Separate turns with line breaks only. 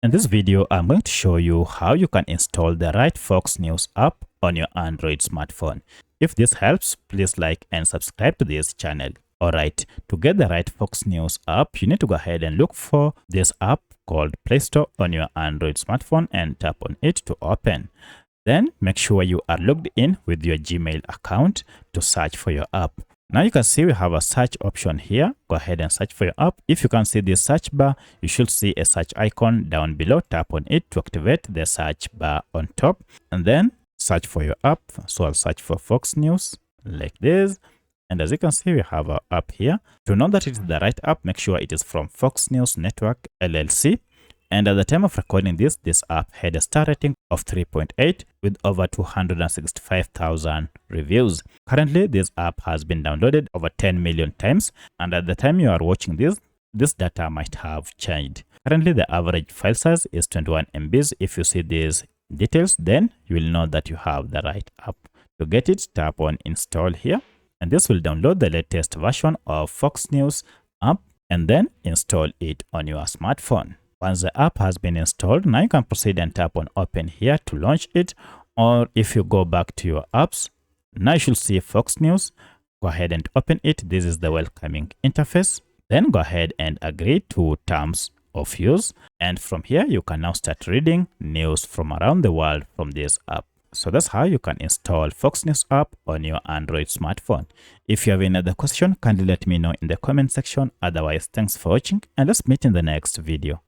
In this video, I'm going to show you how you can install the right Fox News app on your Android smartphone. If this helps, please like and subscribe to this channel. Alright, to get the right Fox News app, you need to go ahead and look for this app called Play Store on your Android smartphone and tap on it to open. Then make sure you are logged in with your Gmail account to search for your app. Now you can see we have a search option here. Go ahead and search for your app. If you can see this search bar, you should see a search icon down below. Tap on it to activate the search bar on top and then search for your app. So I'll search for Fox News like this. And as you can see, we have our app here. To know that it is the right app, make sure it is from Fox News Network LLC. And at the time of recording this app had a star rating of 3.8 with over 265,000 reviews. Currently, this app has been downloaded over 10 million times. And at the time you are watching this data might have changed. Currently, the average file size is 21 MBs. If you see these details, then you will know that you have the right app. To get it, tap on install here. And this will download the latest version of Fox News app and then install it on your smartphone. Once the app has been installed, now you can proceed and tap on open here to launch it. Or if you go back to your apps, now you should see Fox News. Go ahead and open it. This is the welcoming interface. Then go ahead and agree to terms of use. And from here, you can now start reading news from around the world from this app. So that's how you can install Fox News app on your Android smartphone. If you have any other question, kindly let me know in the comment section. Otherwise, thanks for watching and let's meet in the next video.